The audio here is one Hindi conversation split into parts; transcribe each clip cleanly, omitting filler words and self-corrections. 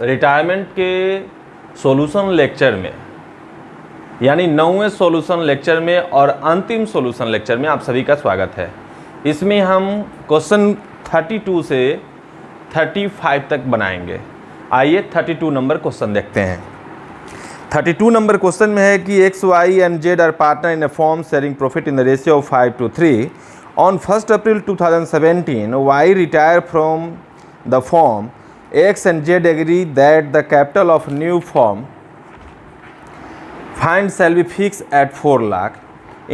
रिटायरमेंट के सॉल्यूशन लेक्चर में, यानी 9वें सॉल्यूशन लेक्चर में और अंतिम सॉल्यूशन लेक्चर में आप सभी का स्वागत है। इसमें हम क्वेश्चन 32 से 35 तक बनाएंगे। आइए 32 नंबर क्वेश्चन देखते हैं। 32 नंबर क्वेश्चन में है कि X, Y and Z are partner in a firm sharing profit in the ratio of 5:3। On 1 April 2017 Y retire from the firm. X and Z agree that the capital of new firm fund shall be fixed at 4 lakh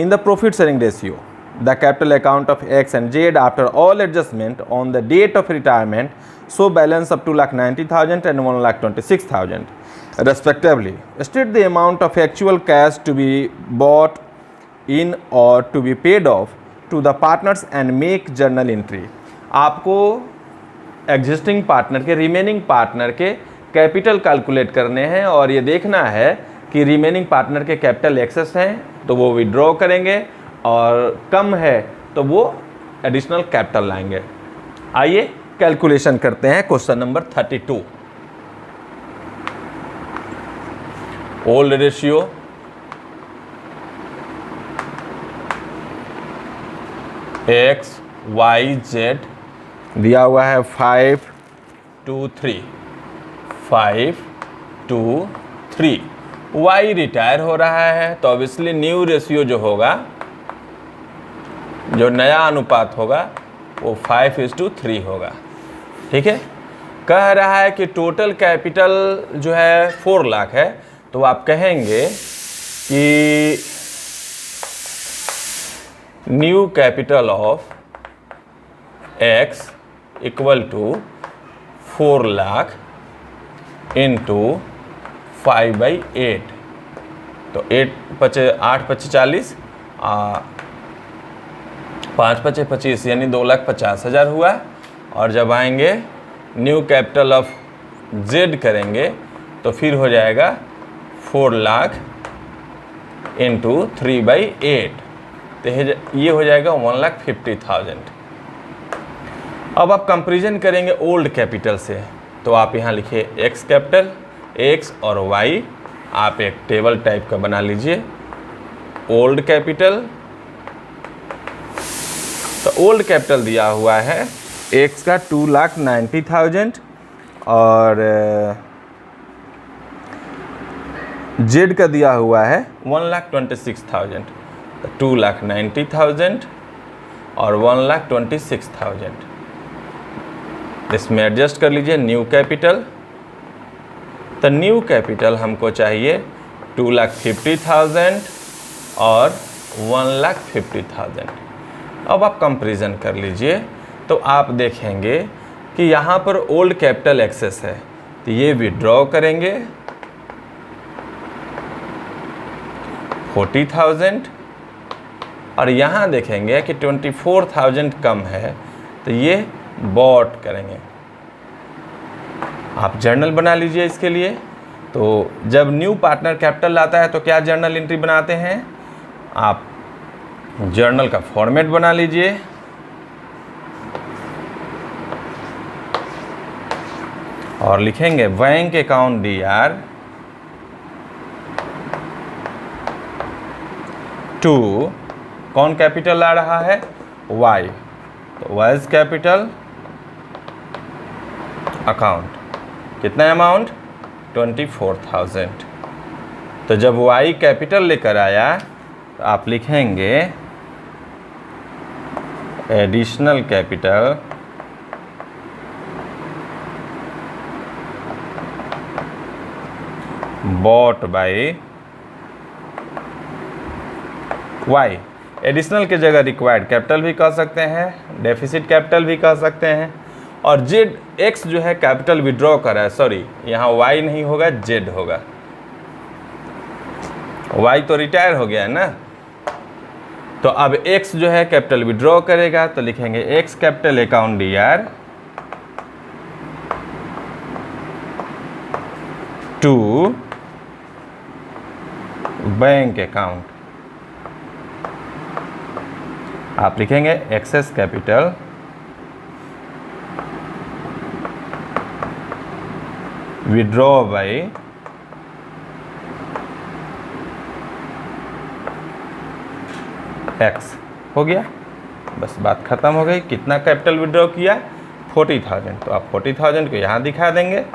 in the profit sharing ratio. The capital account of X and Z after all adjustment on the date of retirement show balance of 2,90,000 and 1,26,000 respectively. State the amount of actual cash to be bought in or to be paid off to the partners and make journal entry. आपको एग्जिस्टिंग पार्टनर के, रिमेनिंग पार्टनर के कैपिटल कैलकुलेट करने हैं और ये देखना है कि रिमेनिंग पार्टनर के कैपिटल एक्सेस हैं तो वो विड्रॉ करेंगे और कम है तो वो एडिशनल कैपिटल लाएंगे। आइए कैलकुलेशन करते हैं। Question number 32। Old ratio X Y Z दिया हुआ है 5:3 5:3। वाई रिटायर हो रहा है तो ऑब्वियसली न्यू रेशियो जो होगा, जो नया अनुपात होगा वो 5:3 होगा। ठीक है। कह रहा है कि टोटल कैपिटल जो है 4 लाख है तो आप कहेंगे कि new capital of X equal to 4 lakh into 5/8। तो 8×5 = 40, 5×5 = 25 यानी 2,50,000 हुआ। और जब आएंगे न्यू कैपिटल ऑफ जेड करेंगे तो फिर हो जाएगा 4 लाख इंटू 3/8, तो ये हो जाएगा 1,50,000। अब आप कंपैरिजन करेंगे ओल्ड कैपिटल से, तो आप यहाँ लिखिए एक्स कैपिटल, एक्स और वाई आप एक टेबल टाइप का बना लीजिए। ओल्ड कैपिटल, तो ओल्ड कैपिटल दिया हुआ है एक्स का 2,90,000 और जेड का दिया हुआ है 1,26,000। तो 2,90,000 और 1,26,000 इसमें एडजस्ट कर लीजिए। न्यू कैपिटल, तो न्यू कैपिटल हमको चाहिए 2,50,000 और 1,50,000। अब आप कंपैरिजन कर लीजिए तो आप देखेंगे कि यहाँ पर ओल्ड कैपिटल एक्सेस है तो ये विड्रॉ करेंगे 40,000 और यहाँ देखेंगे कि 24,000 कम है तो ये बॉट करेंगे। आप जर्नल बना लीजिए इसके लिए। तो जब न्यू पार्टनर कैपिटल लाता है तो क्या जर्नल एंट्री बनाते हैं? आप जर्नल का फॉर्मेट बना लीजिए। और लिखेंगे बैंक अकाउंट DR टू, कौन कैपिटल ला रहा है? वाई, तो वाइज कैपिटल अकाउंट कितना अमाउंट? 24,000। तो जब वाई कैपिटल लेकर आया तो आप लिखेंगे additional capital bought by Y. Additional की जगह रिक्वायर्ड कैपिटल भी कह सकते हैं, डेफिसिट कैपिटल भी कह सकते हैं। और जेड एक्स जो है कैपिटल विड्रॉ कर रहा है, सॉरी यहाँ वाई नहीं होगा जेड होगा, वाई तो रिटायर हो गया है ना। तो अब एक्स जो है कैपिटल विड्रॉ करेगा तो लिखेंगे X capital account DR to bank account. आप लिखेंगे excess capital withdraw by X हो गया, बस बात खत्म हो गई। कितना कैपिटल विड्रॉ किया? 40,000। तो आप 40,000 को यहाँ दिखा देंगे।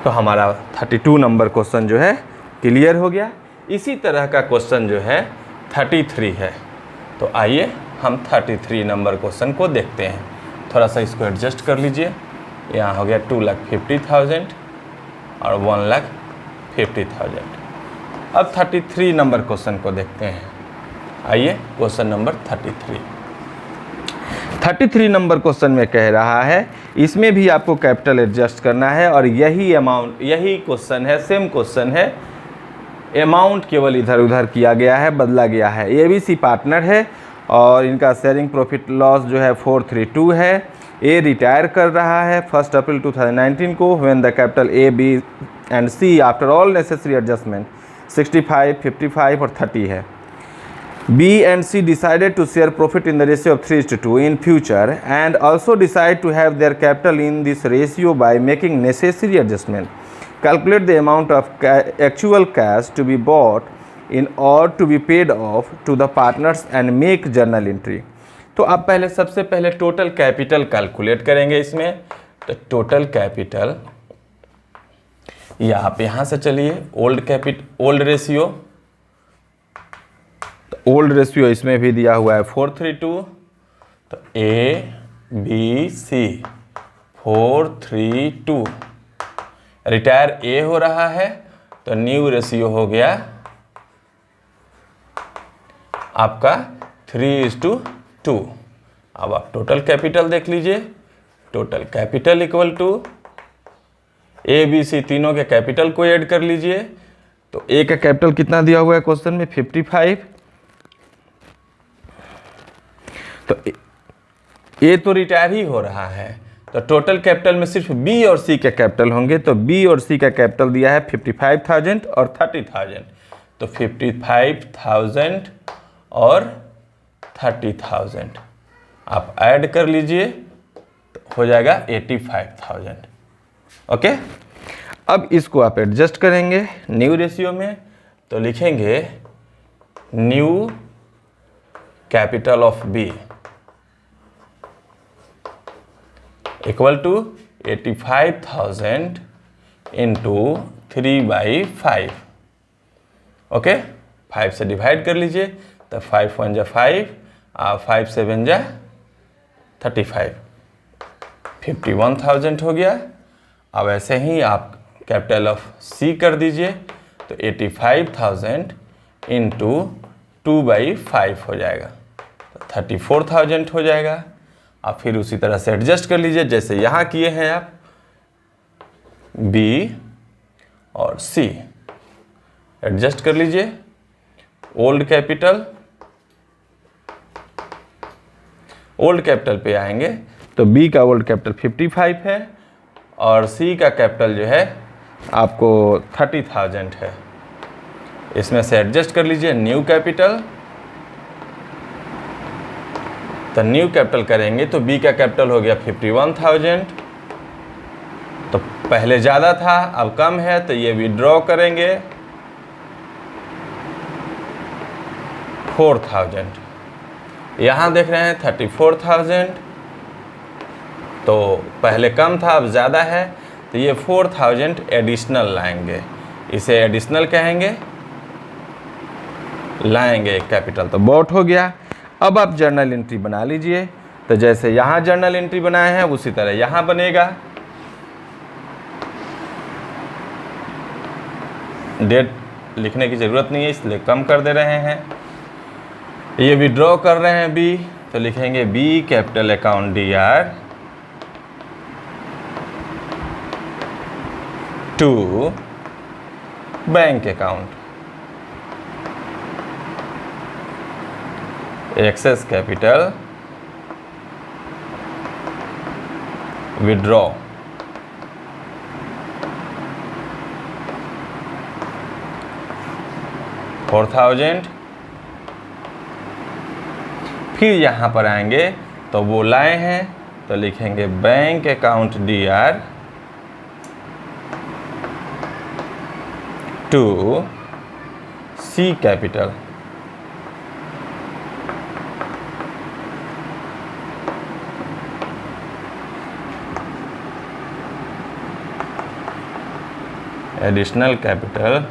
तो हमारा 32 नंबर क्वेश्चन जो है क्लियर हो गया। इसी तरह का क्वेश्चन जो है 33 है। तो आइए हम 33 नंबर क्वेश्चन को देखते हैं। थोड़ा सा इसको एडजस्ट कर लीजिए। यहाँ हो गया 2,50,000 और 1,50,000। अब 33 नंबर क्वेश्चन को देखते हैं। आइए क्वेश्चन नंबर 33 नंबर क्वेश्चन में कह रहा है, इसमें भी आपको कैपिटल एडजस्ट करना है और यही अमाउंट, यही क्वेश्चन है, सेम क्वेश्चन है। अमाउंट केवल इधर उधर किया गया है, बदला गया है। ABC पार्टनर है और इनका शेयरिंग प्रॉफिट लॉस जो है 432 है। ए रिटायर कर रहा है 1 अप्रैल 2019 को, when the capital A, B and C after all necessary adjustment 65, 55 और 30 है। B and C decided to share profit in the ratio of 3:2 in future and also decide to have their capital in this ratio by making necessary adjustment. Calculate the amount of actual cash to be bought in or to be paid off to the partners and make journal entry. तो आप पहले सबसे पहले टोटल कैपिटल कैलकुलेट करेंगे इसमें। तो टोटल कैपिटल, या आप यहाँ से चलिए ओल्ड रेशियो। तो ओल्ड रेशियो इसमें भी दिया हुआ है 432। तो ABC 432। रिटायर A हो रहा है तो न्यू रेशियो हो गया आपका 3:2। अब आप टोटल कैपिटल देख लीजिए। Total capital equal to ABC तीनों के कैपिटल को ऐड कर लीजिए। तो A का कैपिटल कितना दिया हुआ है क्वेश्चन में? 55। तो A तो रिटायर ही हो रहा है, तो टोटल कैपिटल में सिर्फ B और C के कैपिटल होंगे। तो B और C का कैपिटल दिया है 55,000 और 30,000। तो 55,000 और 30,000 आप ऐड कर लीजिए तो हो जाएगा 85,000। ओके। अब इसको आप एडजस्ट करेंगे न्यू रेशियो में। तो लिखेंगे new capital of B equal to 85,000 into 3/5। Okay, 5 से डिवाइड कर लीजिए। तो 5 1 जा 5 और 5 7 जा 35, 51,000 हो गया। अब ऐसे ही आप कैपिटल ऑफ C कर दीजिए। तो 85,000 इंटू 2/5 हो जाएगा, तो 34,000 हो जाएगा। आप फिर उसी तरह से एडजस्ट कर लीजिए जैसे यहाँ किए हैं आप। B और C एडजस्ट कर लीजिए। ओल्ड कैपिटल पे आएंगे तो B का ओल्ड कैपिटल 55 है और C का कैपिटल जो है आपको 30,000 है। इसमें से एडजस्ट कर लीजिए न्यू कैपिटल। तो न्यू कैपिटल करेंगे तो B का कैपिटल हो गया 51,000। तो पहले ज़्यादा था अब कम है, तो ये विड्रॉ करेंगे 4,000। यहाँ देख रहे हैं 34,000। तो पहले कम था अब ज़्यादा है, तो ये 4,000 एडिशनल लाएंगे। इसे एडिशनल कहेंगे, लाएंगे कैपिटल। तो बॉट हो गया। अब आप जर्नल एंट्री बना लीजिए। तो जैसे यहाँ जर्नल एंट्री बनाए हैं उसी तरह यहाँ बनेगा। डेट लिखने की ज़रूरत नहीं है इसलिए कम कर दे रहे हैं। ये विड्रॉ कर रहे हैं B, तो लिखेंगे B capital account DR to bank account excess capital withdraw. $4,000। फिर यहाँ पर आएंगे तो वो लाए हैं तो लिखेंगे bank account DR to C capital. Additional capital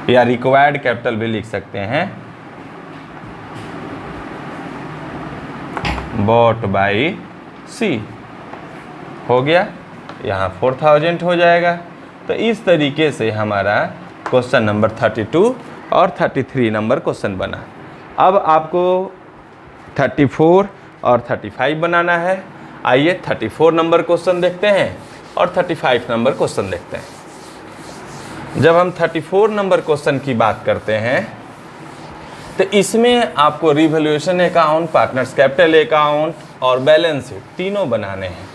या रिक्वायर्ड कैपिटल भी लिख सकते हैं, बॉट बाई सी। हो गया, यहाँ 4000 हो जाएगा। तो इस तरीके से हमारा क्वेश्चन नंबर 32 और 33 नंबर क्वेश्चन बना। अब आपको 34 और 35 बनाना है। आइए 34 नंबर क्वेश्चन देखते हैं और 35 नंबर क्वेश्चन देखते हैं। जब हम 34 नंबर क्वेश्चन की बात करते हैं तो इसमें आपको revaluation account, partners capital account और बैलेंस शीट तीनों बनाने हैं।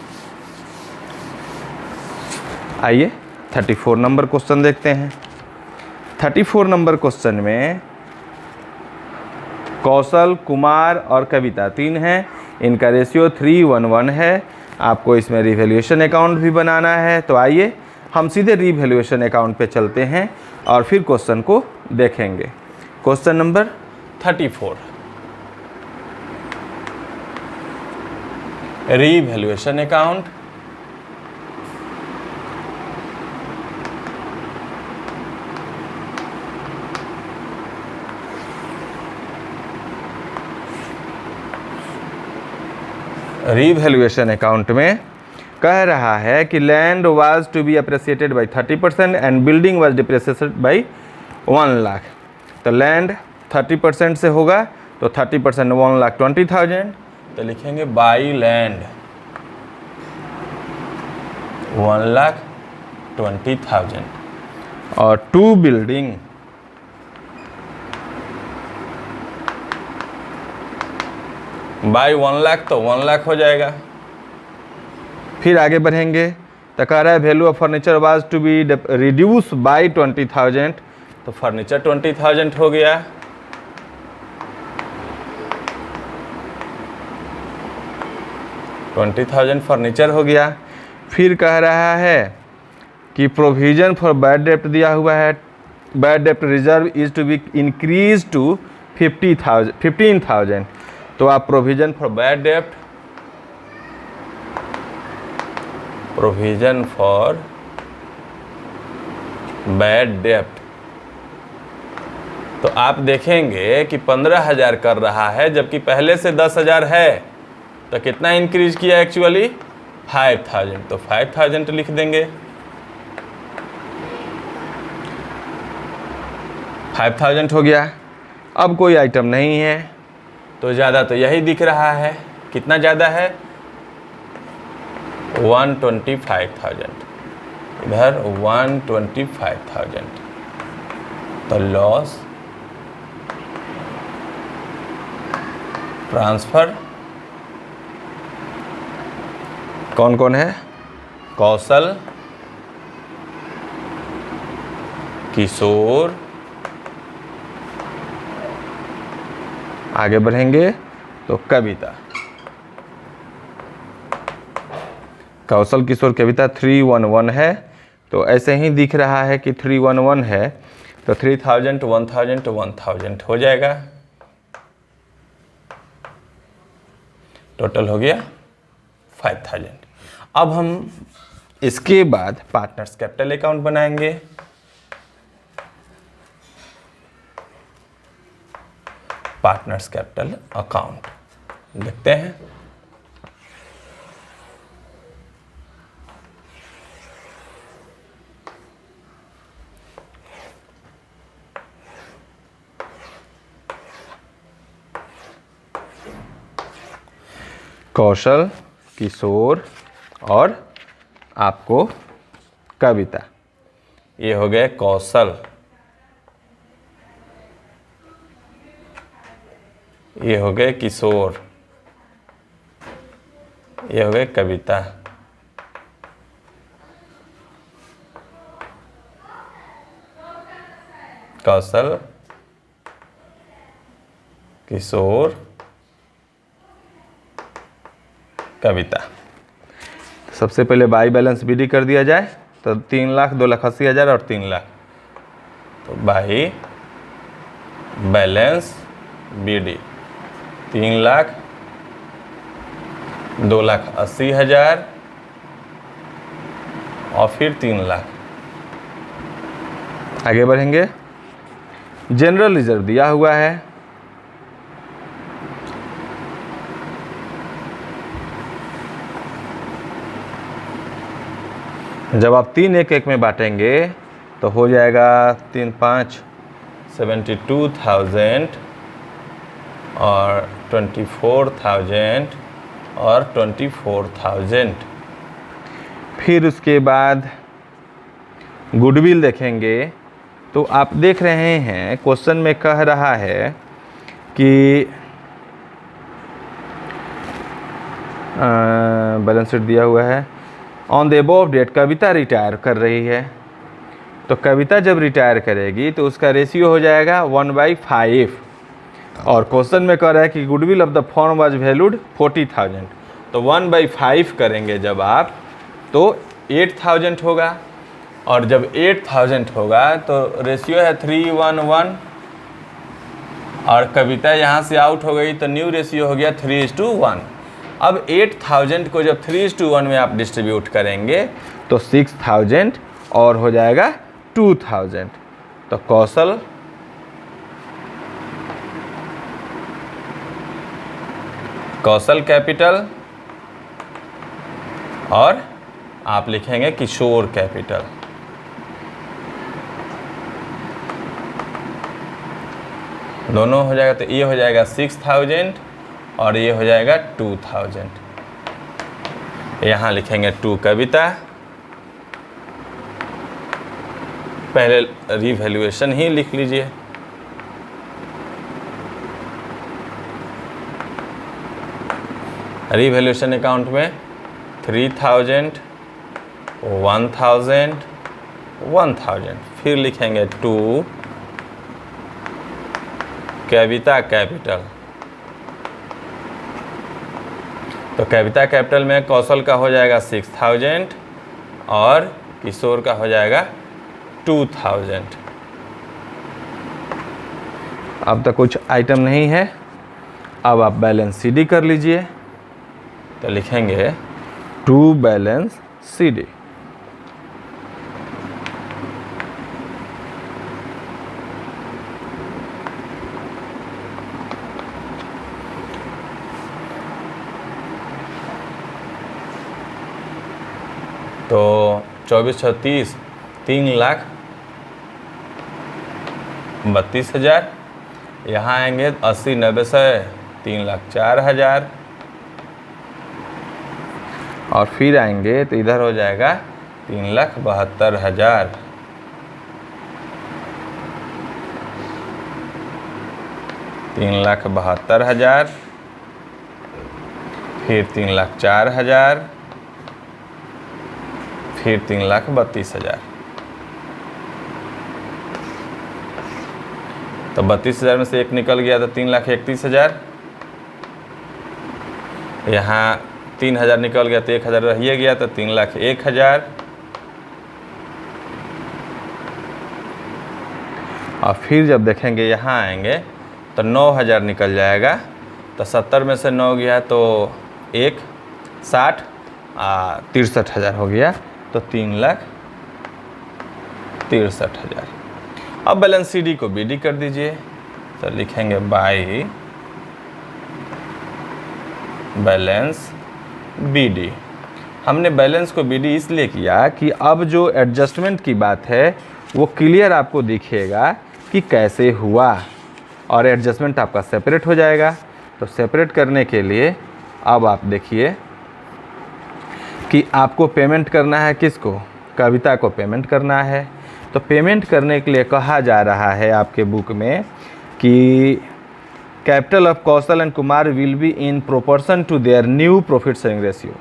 आइए 34 नंबर क्वेश्चन देखते हैं। 34 नंबर क्वेश्चन में कौशल, कुमार और कविता 3 हैं। इनका रेशियो 3:1 है। आपको इसमें रिवैल्यूएशन अकाउंट भी बनाना है। तो आइए हम सीधे रिवैल्यूएशन अकाउंट पे चलते हैं और फिर क्वेश्चन को देखेंगे। Question number 34, revaluation account. Revaluation account में कह रहा है कि land was to be appreciated by 30% and building was depreciated by 1 lakh. तो लैंड 30% से होगा तो 30% 1,20,000। तो लिखेंगे बाई लैंड 1,20,000 और टू बिल्डिंग बाई 1 लाख, तो 1 लाख हो जाएगा। फिर आगे बढ़ेंगे तो कह रहा है value of furniture was to be reduce by 20,000। तो फर्नीचर 20,000 हो गया। फर्नीचर हो गया। फिर कह रहा है कि प्रोविजन फॉर बैड डेप्ट दिया हुआ है। Bad dept reserve is to be increase to 15,000। तो आप provision for bad dept, provision for bad डेप्ट, तो आप देखेंगे कि 15,000 कर रहा है जबकि पहले से 10,000 है। तो कितना इंक्रीज किया एक्चुअली? 5,000। तो 5,000 लिख देंगे। 5,000 हो गया। अब कोई आइटम नहीं है तो ज़्यादा तो यही दिख रहा है। कितना ज़्यादा है? 125,000। इधर 125,000। तो लॉस ट्रांसफर कौन कौन है? कौशल, किशोर, आगे बढ़ेंगे तो कविता। कौशल, किशोर, कविता 311 है। तो ऐसे ही दिख रहा है कि 311 है। तो 3,000 1,000 तो 1,000 हो जाएगा। टोटल हो गया 5,000। अब हम इसके बाद पार्टनर्स कैपिटल अकाउंट बनाएंगे। पार्टनर्स कैपिटल अकाउंट देखते हैं। कौशल, किशोर और आपको कविता। ये हो गए कौशल, ये हो गए किशोर, ये हो गए कविता। कौशल, किशोर, कविता। सबसे पहले बाई बैलेंस बीडी कर दिया जाए तो 3 लाख, 2,80,000 और 3 लाख, तो बाई बैलेंस BD 3 लाख, 2,80,000 और फिर 3 लाख। आगे बढ़ेंगे। जनरल रिजर्व दिया हुआ है, जब आप 3 1 में बांटेंगे तो हो जाएगा 3 5 72,000 और 24,000 और 24,000। फिर उसके बाद गुडविल देखेंगे तो आप देख रहे हैं क्वेश्चन में कह रहा है कि बैलेंस शीट दिया हुआ है on the above date Kavita retire कर रही है। तो कविता जब रिटायर करेगी तो उसका रेशियो हो जाएगा 1/5 और क्वेश्चन में कह रहा है कि goodwill of the firm was valued 40,000। तो 1/5 करेंगे जब आप तो 8,000 होगा और जब 8,000 होगा तो रेशियो है 3:1 और कविता यहाँ से आउट हो गई तो न्यू रेशियो हो गया 3:1। अब 8,000 को जब 3:1 में आप डिस्ट्रीब्यूट करेंगे तो 6,000 और हो जाएगा 2,000। तो कौशल कैपिटल और आप लिखेंगे किशोर कैपिटल। दोनों हो जाएगा तो ये हो जाएगा 6,000 और ये हो जाएगा 2,000। यहाँ लिखेंगे 2 कविता, पहले रिवैल्यूएशन ही लिख लीजिए। रिवैल्यूएशन अकाउंट में 3,000 1,000 1,000, फिर लिखेंगे 2 कविता कैपिटल। तो कविता कैपिटल में कौशल का हो जाएगा 6,000 और किशोर का हो जाएगा 2,000। अब तक कुछ आइटम नहीं है, अब आप बैलेंस CD कर लीजिए। तो लिखेंगे 2 बैलेंस CD। तो 24-36 3,32,000। यहाँ आएंगे 80-90 से 3,04,000 और फिर आएंगे तो इधर हो जाएगा 3,72,000। फिर 3,04,000 फिर 3,32,000। तो 32,000 में से एक निकल गया तो 3,31,000। यहाँ 3,000 निकल गया तो 1,000 रह गया तो 3,01,000 और फिर जब देखेंगे यहाँ आएंगे तो 9,000 निकल जाएगा। तो 70 में से 9 गया तो 1 60 63,000 हो गया तो 3,63,000। अब बैलेंस CD को BD कर दीजिए। तो लिखेंगे बाई बैलेंस BD। हमने बैलेंस को BD इसलिए किया कि अब जो एडजस्टमेंट की बात है वो क्लियर आपको दिखेगा कि कैसे हुआ और एडजस्टमेंट आपका सेपरेट हो जाएगा। तो सेपरेट करने के लिए अब आप देखिए कि आपको पेमेंट करना है किसको, कविता को पेमेंट करना है। तो पेमेंट करने के लिए कहा जा रहा है आपके बुक में कि capital of Kaushal and Kumar will be in proportion to their new profit sharing ratio.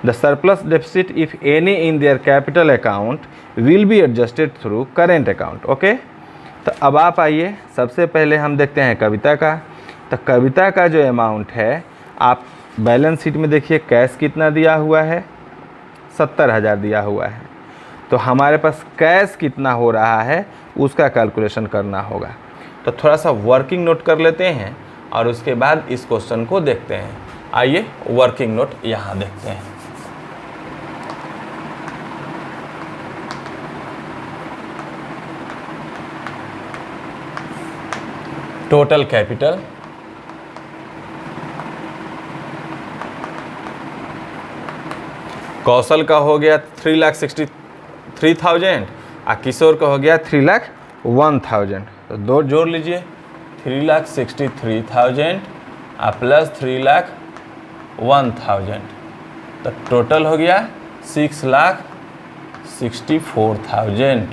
The surplus deficit if any in their capital account will be adjusted through current account. Okay, तो अब आप आइए, सबसे पहले हम देखते हैं कविता का। तो कविता का जो अमाउंट है आप बैलेंस शीट में देखिए, कैश कितना दिया हुआ है, 70,000 दिया हुआ है। तो हमारे पास कैश कितना हो रहा है उसका कैलकुलेशन करना होगा। तो थोड़ा सा वर्किंग नोट कर लेते हैं और उसके बाद इस क्वेश्चन को देखते हैं। आइए वर्किंग नोट यहाँ देखते हैं। टोटल कैपिटल कौशल का हो गया 3,63,000 और किशोर का हो गया 3,01,000। तो दो जोड़ लीजिए, 3,63,000 और प्लस 3,01,000, तो टोटल हो गया 6,64,000।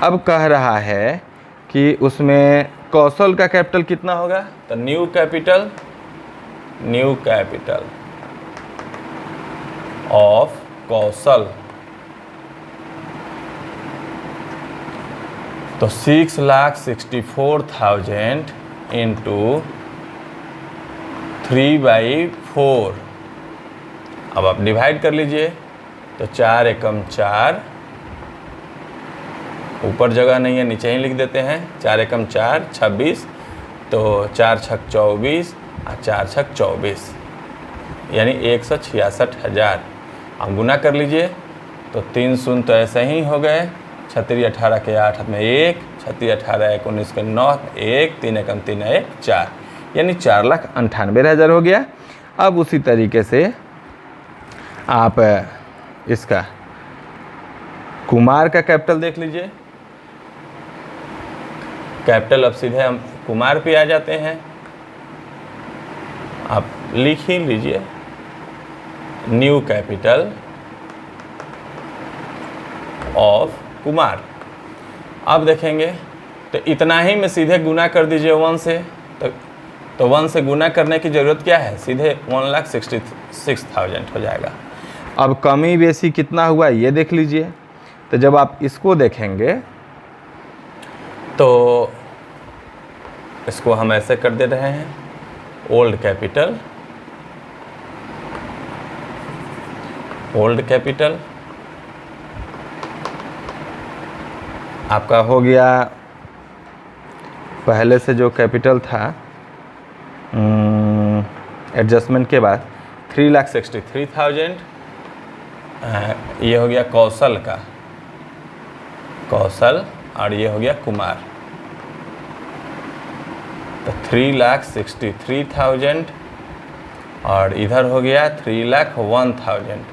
अब कह रहा है कि उसमें कौशल का कैपिटल कितना होगा, तो न्यू कैपिटल ऑफ कौशल, तो 6,64,000 इंटू 3/4। अब आप डिवाइड कर लीजिए, तो 4 एकम 4, ऊपर जगह नहीं है नीचे ही लिख देते हैं, 4 एकम 4 26, तो 4 छक 24 और 4 छक 24 यानी 166,000। अब गुना कर लीजिए, तो 3 शून्य तो ऐसे ही हो गए, 36 18 के 8 हाथ में 1, 36 18 19 के 9 1, 3 एकम 3 1 4 यानी 4,98,000 हो गया। अब उसी तरीके से आप इसका कुमार का कैपिटल देख लीजिए। कैपिटल अब सीधे हम कुमार पे आ जाते हैं, आप लिख ही लीजिए न्यू कैपिटल ऑफ कुमार। अब देखेंगे तो इतना ही में सीधे गुना कर दीजिए 1 से, तो 1 से गुना करने की ज़रूरत क्या है, सीधे 1,66,000 हो जाएगा। अब कमी बेसी कितना हुआ ये देख लीजिए। तो जब आप इसको देखेंगे तो इसको हम ऐसे कर दे रहे हैं, ओल्ड कैपिटल आपका हो गया, पहले से जो कैपिटल था एडजस्टमेंट के बाद 3,63,000, ये हो गया कौशल का, और ये हो गया कुमार, तो 3,63,000 और इधर हो गया 3,01,000।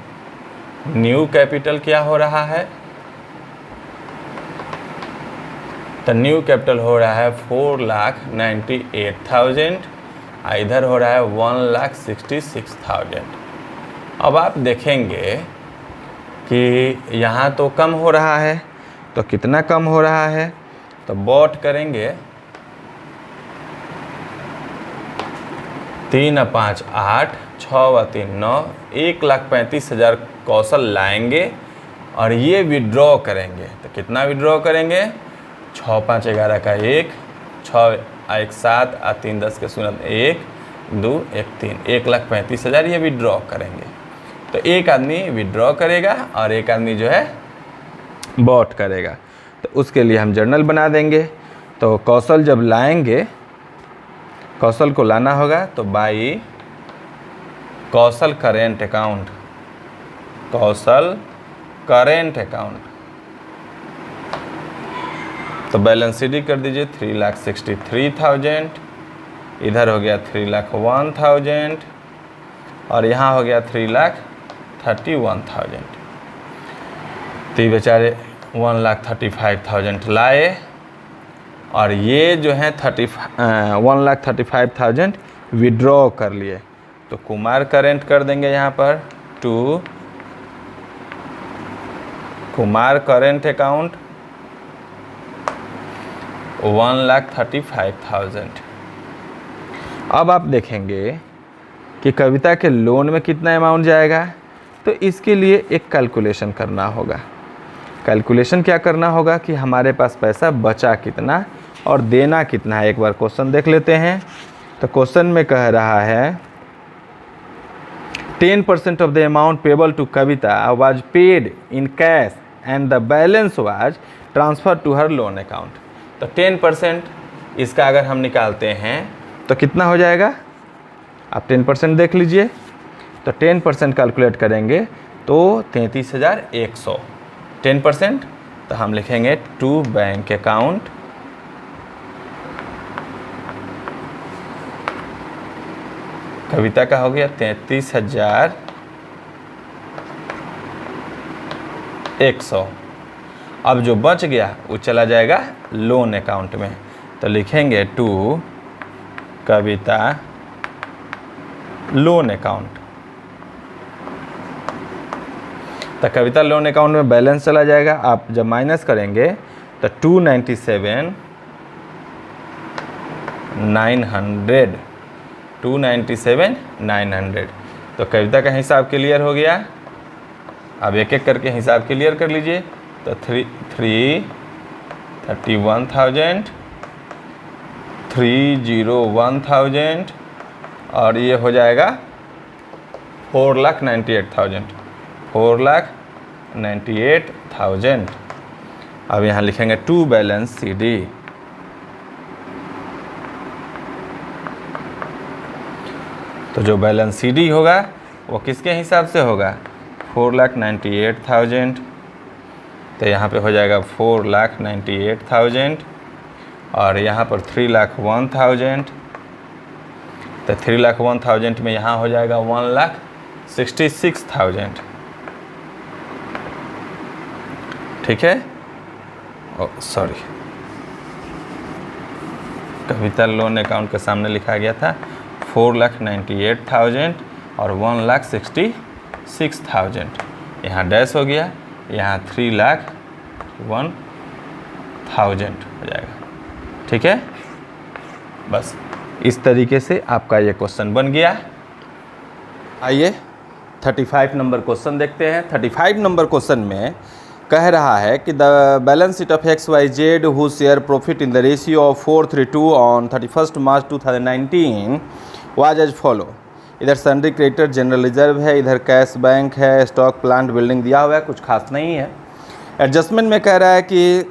न्यू कैपिटल क्या हो रहा है, तो न्यू कैपिटल हो रहा है 4,98,000 और इधर हो रहा है 1,66,000। अब आप देखेंगे कि यहाँ तो कम हो रहा है, तो कितना कम हो रहा है, तो बॉट करेंगे 3 और 5 8, 6 और 3 9, 1,35,000 कौशल लाएंगे और ये विड्रॉ करेंगे। तो कितना विड्रॉ करेंगे, 6 5 11 का 1, 6 1 7 और 3 10 के 0 1 2 1 3, 1,35,000 ये विड्रॉ करेंगे। तो एक आदमी विड्रॉ करेगा और एक आदमी जो है बॉट करेगा। तो उसके लिए हम जर्नल बना देंगे। तो कौशल जब लाएंगे, कौशल को लाना होगा, तो बाई कौशल करेंट अकाउंट, तो बैलेंस शीट कर दीजिए 3,63,000, इधर हो गया 3,01,000 और यहाँ हो गया 3,31,000। तो ये बेचारे 1,35,000 लाए और ये जो है 1,35,000 विड्रॉ कर लिए। तो कुमार करेंट कर देंगे यहाँ पर टू कुमार करेंट अकाउंट 1,35,000। अब आप देखेंगे कि कविता के लोन में कितना अमाउंट जाएगा, तो इसके लिए एक कैलकुलेशन करना होगा। कैलकुलेशन क्या करना होगा कि हमारे पास पैसा बचा कितना और देना कितना है। एक बार क्वेश्चन देख लेते हैं। तो क्वेश्चन में कह रहा है 10% of the amount payable to Kavita was paid in cash and the balance was transferred to her loan account. तो 10% इसका अगर हम निकालते हैं तो कितना हो जाएगा, आप 10% देख लीजिए। तो 10% कैलकुलेट करेंगे तो 33,100। 10% तो हम लिखेंगे टू बैंक अकाउंट कविता का हो गया 33,100। अब जो बच गया वो चला जाएगा लोन अकाउंट में, तो लिखेंगे टू कविता लोन अकाउंट। तो कविता लोन अकाउंट में बैलेंस चला जाएगा। आप जब माइनस करेंगे तो 297,900 तो कविता का हिसाब क्लियर हो गया। अब एक एक करके हिसाब क्लियर कर लीजिए। तो 31,000, 301,000 और ये हो जाएगा 4,98,000। 4,98,000। अब यहाँ लिखेंगे टू बैलेंस CD। तो जो बैलेंस CD होगा वो किसके हिसाब से होगा, 4,98,000। तो यहाँ पे हो जाएगा 4,98,000 और यहाँ पर 3,01,000। तो 3,01,000 में यहाँ हो जाएगा 1,66,000। ठीक है, सॉरी, कविता लोन अकाउंट के सामने लिखा गया था 4,98,000 और 1,66,000। यहाँ डैश हो गया, यहाँ 3,01,000 हो जाएगा। ठीक है, बस इस तरीके से आपका ये क्वेश्चन बन गया। आइए 35 नंबर क्वेश्चन देखते हैं। 35 नंबर क्वेश्चन में कह रहा है कि the balance sheet of XYZ who share profit in the ratio of 4:3 on 31 March 2019 was as follow. इधर सन्ड्री क्रेडिटर जनरल रिजर्व है, इधर कैश बैंक है, स्टॉक प्लांट बिल्डिंग दिया हुआ है, कुछ खास नहीं है। एडजस्टमेंट में कह रहा है कि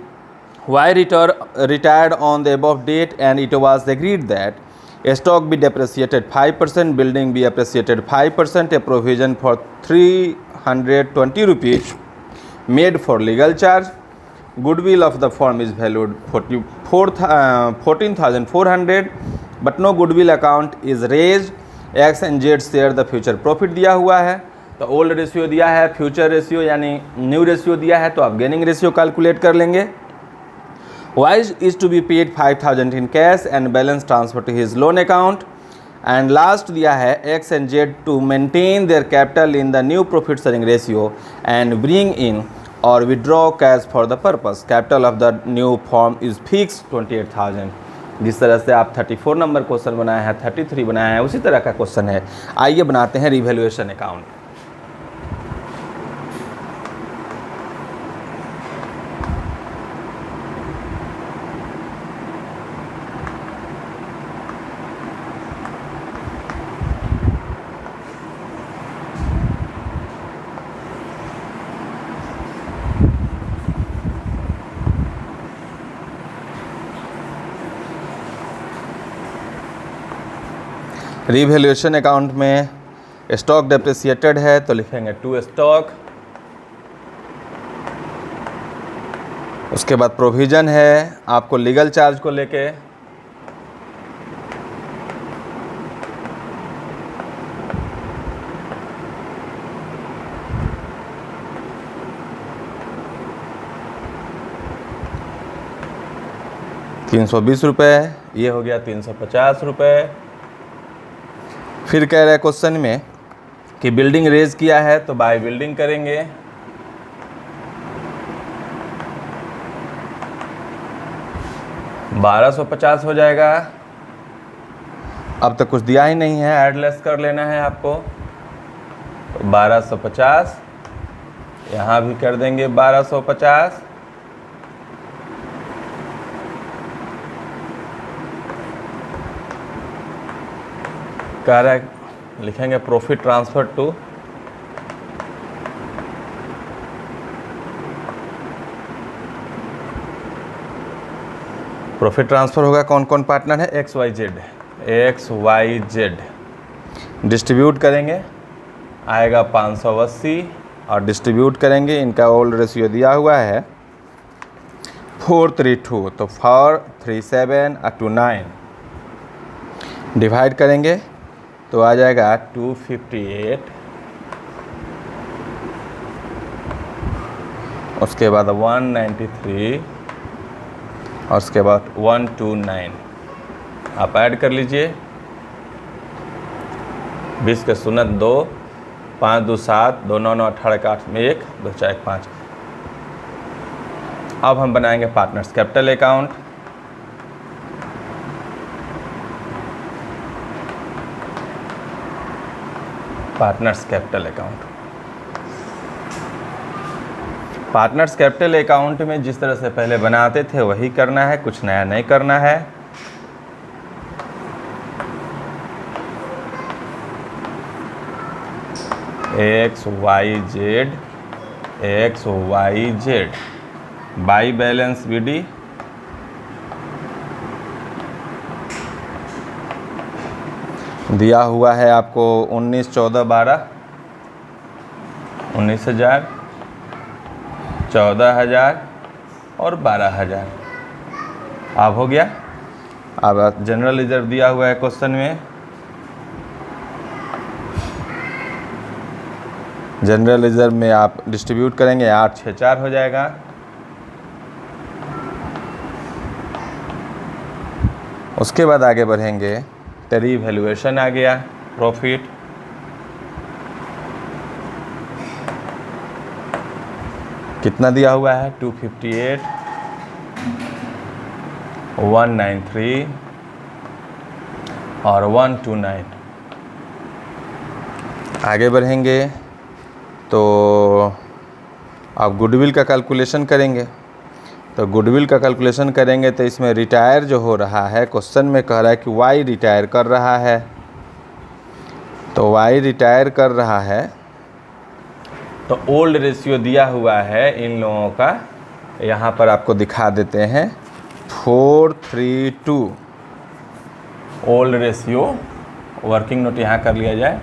Y retired on the above date and it was agreed that stock be depreciated 5%, building be appreciated 5%, a provision for 320 rupees made for legal charge. Goodwill of the firm is valued 14,400 but no goodwill account is raised. X and Z share the future profit दिया हुआ है। तो ओल्ड रेशियो दिया है, फ्यूचर रेशियो यानी न्यू रेशियो दिया है, तो आप गेनिंग रेशियो कैलकुलेट कर लेंगे। Y is to be paid 5,000 in cash and balance transfer to his loan account. And last दिया है X and Z to maintain their capital in the new profit sharing ratio and bring in or withdraw cash for the purpose. Capital of the new firm is fixed 28,000। जिस तरह से आप 34 नंबर क्वेश्चन बनाए हैं, 33 बनाए हैं, उसी तरह का क्वेश्चन है। आइए बनाते हैं रिवैल्यूएशन अकाउंट। रिवैल्यूएशन अकाउंट में स्टॉक डेप्रिसिएटेड है तो लिखेंगे टू स्टॉक। उसके बाद प्रोविज़न है आपको लीगल चार्ज को लेके, ₹320, ये हो गया 350 रुपये। फिर कह रहा है क्वेश्चन में कि बिल्डिंग रेज किया है तो बाय बिल्डिंग करेंगे। $1,250 हो जाएगा। अब तक कुछ दिया ही नहीं है, ऐड लेस कर लेना है आपको। तो 1,250 यहाँ भी कर देंगे 1,250। कह रहा है लिखेंगे profit transfer to profit transfer होगा, कौन कौन पार्टनर है, एक्स वाई जेड डिस्ट्रीब्यूट करेंगे, आएगा 580 और डिस्ट्रीब्यूट करेंगे, इनका ओल्ड रेशियो दिया हुआ है 432, तो 437 to 9 डिवाइड करेंगे तो आ जाएगा 258, उसके बाद 193 और उसके बाद 129। आप ऐड कर लीजिए, 20 के 0 2, 5 2 7, 2 9 9 18 के 8 में 1, 2 4 1 5। अब हम बनाएंगे partners capital account. Partners capital account, partners capital account में जिस तरह से पहले बनाते थे वही करना है, कुछ नया नहीं करना है। X Y Z by balance BD दिया हुआ है आपको 19 14 12, 19,000, 14,000 और 12,000। अब हो गया। अब जनरल रिजर्व दिया हुआ है क्वेश्चन में, जनरल रिजर्व में आप डिस्ट्रीब्यूट करेंगे 8 6 4 हो जाएगा। उसके बाद आगे बढ़ेंगे तो रिवैल्यूएशन आ गया, प्रॉफिट कितना दिया हुआ है 258, 193 और 129। आगे बढ़ेंगे तो आप गुडविल का कैलकुलेशन करेंगे, तो गुडविल का कैलकुलेशन करेंगे तो इसमें रिटायर जो हो रहा है, क्वेश्चन में कह रहा है कि वाई रिटायर कर रहा है, तो वाई रिटायर कर रहा है तो ओल्ड रेशियो दिया हुआ है इन लोगों का, यहाँ पर आपको दिखा देते हैं 432 ओल्ड रेशियो, वर्किंग नोट यहाँ कर लिया जाए।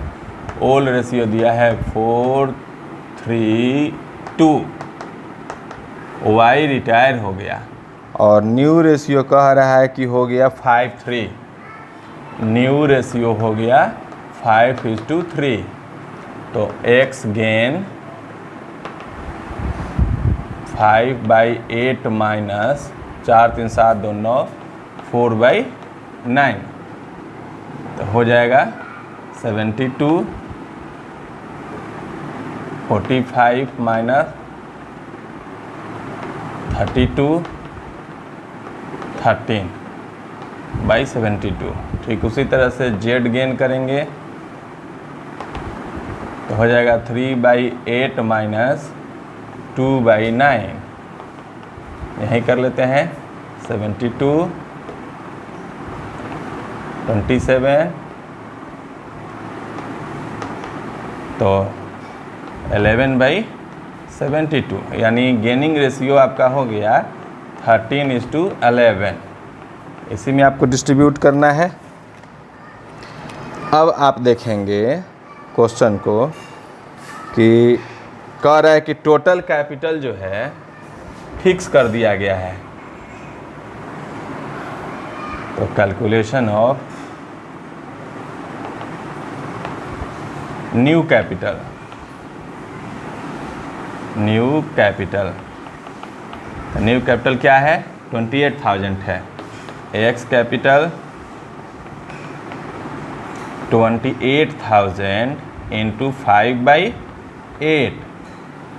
ओल्ड रेशियो दिया है 432, वाई रिटायर हो गया, और न्यू रेशियो कह रहा है कि हो गया 53, न्यू रेशियो हो गया 5:3, तो एक्स गेन 5/8 माइनस 4 3 7 2 9 4/9, तो हो जाएगा 72, 45 माइनस 32 13/72। ठीक उसी तरह से जेड गेन करेंगे तो हो जाएगा 3/8 माइनस 2/9, यहीं कर लेते हैं 72, 27, तो 11/72, यानी गेनिंग रेशियो आपका हो गया 13:11। इसी में आपको डिस्ट्रीब्यूट करना है। अब आप देखेंगे क्वेश्चन को कि कह रहा है कि टोटल कैपिटल जो है फिक्स कर दिया गया है, तो calculation of new capital, new capital क्या है 28,000 है। एक्स कैपिटल 28,000 इंटू 5/8,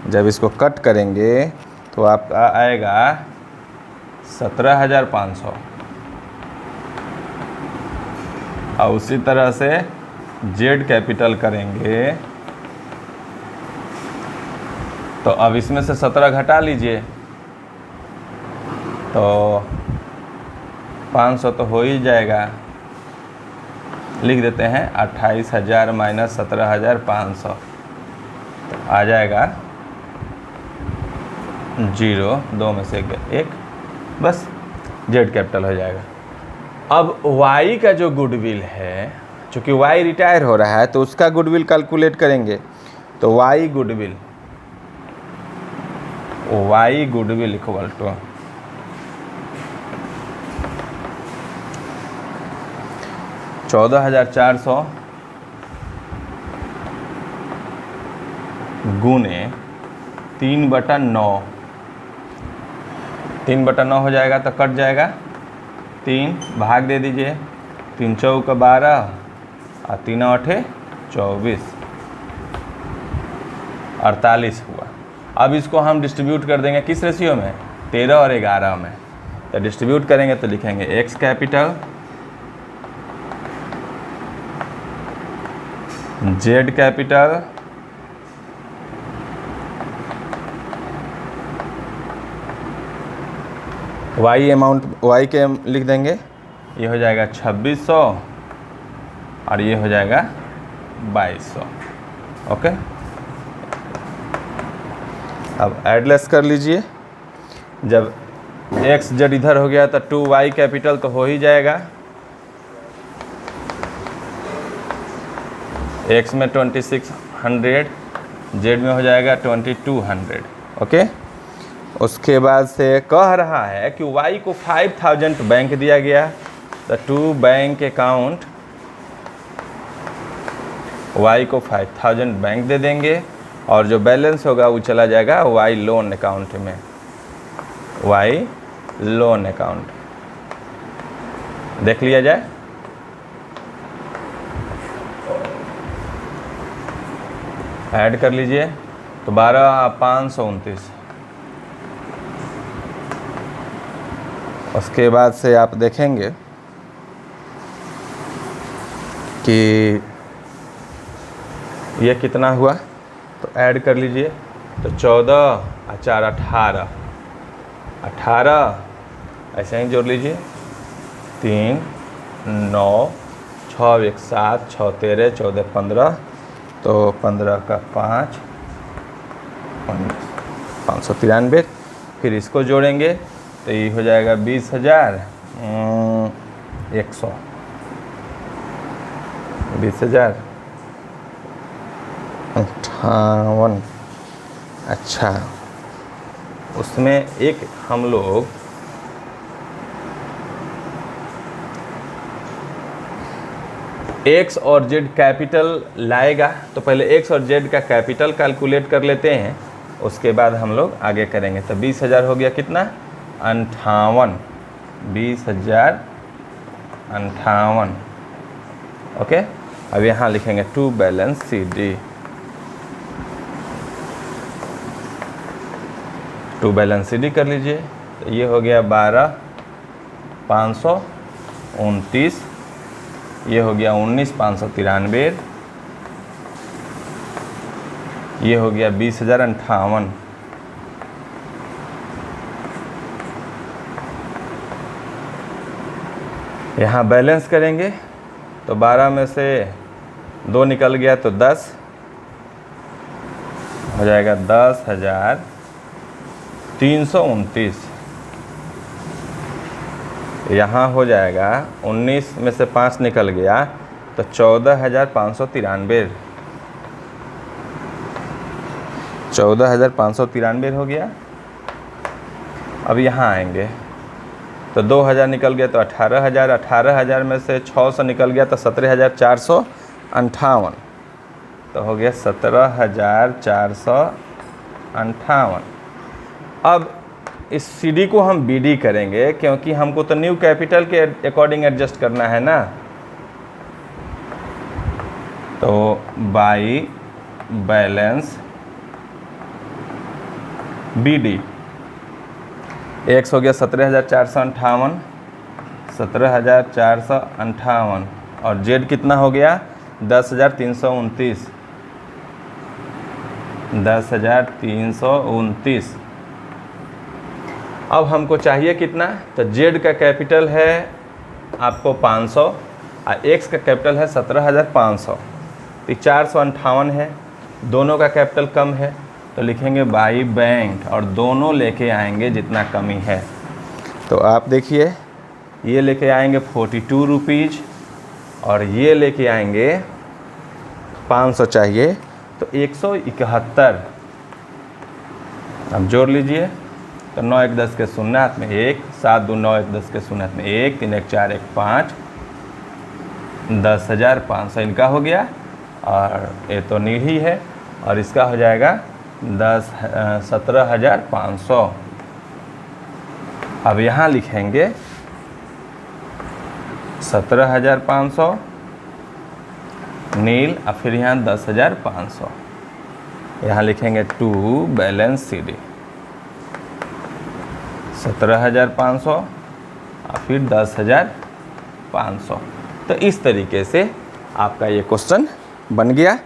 जब इसको कट करेंगे तो आपका आएगा 17,500। और उसी तरह से जेड कैपिटल करेंगे तो अब इसमें से 17 घटा लीजिए तो 500 तो हो ही जाएगा, लिख देते हैं 28,000 माइनस 17,500, आ जाएगा 0, 2 में से 1, बस जेड कैपिटल हो जाएगा। अब वाई का जो गुडविल है, चूँकि वाई रिटायर हो रहा है तो उसका गुडविल कैलकुलेट करेंगे। तो वाई गुडविल इक्वल टू 14,400 गुने 3/9, 3/9 हो जाएगा तो कट जाएगा, 3 भाग दे दीजिए, 3 चौका 12 और 3 8 24, 48 हुआ। अब इसको हम डिस्ट्रीब्यूट कर देंगे किस रेशियो में, 13 और 11 में। तो डिस्ट्रीब्यूट करेंगे तो लिखेंगे X capital Z capital Y amount, Y के लिख देंगे, ये हो जाएगा 2600 और ये हो जाएगा 2200। ओके, अब एडलेस कर लीजिए। जब एक्स जेड इधर हो गया तो 2y कैपिटल तो हो ही जाएगा, एक्स में 2600, जेड में हो जाएगा 2200। ओके, उसके बाद से कह रहा है कि y को 5000 बैंक दिया गया, तो टू बैंक अकाउंट y को 5000 बैंक दे देंगे और जो बैलेंस होगा वो चला जाएगा y लोन अकाउंट में, y लोन अकाउंट। देख लिया जाए, ऐड कर लीजिए तो 12,529। उसके बाद से आप देखेंगे कि ये कितना हुआ, तो ऐड कर लीजिए तो 14 और 4 18, 18 ऐसे ही जोड़ लीजिए, 3 9 6 1 7 6 13 14 15, तो 15 का 5 593। फिर इसको जोड़ेंगे तो ये हो जाएगा 20,100, 20,058। अच्छा, उसमें एक हम लोग एक्स और जेड कैपिटल लाएगा, तो पहले एक्स और जेड का कैपिटल कैलकुलेट कर लेते हैं, उसके बाद हम लोग आगे करेंगे। तो 20,000 हो गया कितना, 58, 20,058। ओके, अब यहाँ लिखेंगे to balance C D, to balance C D कर लीजिए। तो ये हो गया 12,529, ये हो गया 19,593, ये हो गया 20,058। यहाँ बैलेंस करेंगे तो 12 में से 2 निकल गया तो 10 हो जाएगा, 10,329। यहाँ हो जाएगा 19 में से 5 निकल गया तो 14,593, 14,593 हो गया। अब यहाँ आएंगे तो 2,000 निकल गया तो 18,000, 18,000 में से 600 निकल गया तो 17,458, तो हो गया 17,458। अब इस CD को हम BD करेंगे क्योंकि हमको तो न्यू कैपिटल के अकॉर्डिंग एडजस्ट करना है ना। तो बाई बैलेंस BD, एक्स हो गया 17,458, 17,458 और जेड कितना हो गया 10,329, 10,329। अब हमको चाहिए कितना, तो जेड का कैपिटल है आपको 500 और एक्स का कैपिटल है 17,500, तो 458 है, दोनों का कैपिटल कम है तो लिखेंगे बाई बैंक और दोनों लेके आएंगे जितना कमी है। तो आप देखिए ये लेके आएंगे 42 रुपीज़ और ये लेके आएंगे 500 चाहिए तो 171। अब जोड़ लीजिए तो 9 1 10 के शून्य हाथ में 1, 7 2 9 1 10 के शून्य हाथ में 1, 3 1 4 1 5, 10,500 इनका हो गया और ये तो नील ही है और इसका हो जाएगा 17,500। अब यहाँ लिखेंगे 17,500 नील और फिर यहाँ 10,500, यहाँ लिखेंगे टू बैलेंस सी डी 17,500 और फिर 10,500। तो इस तरीके से आपका ये क्वेश्चन बन गया।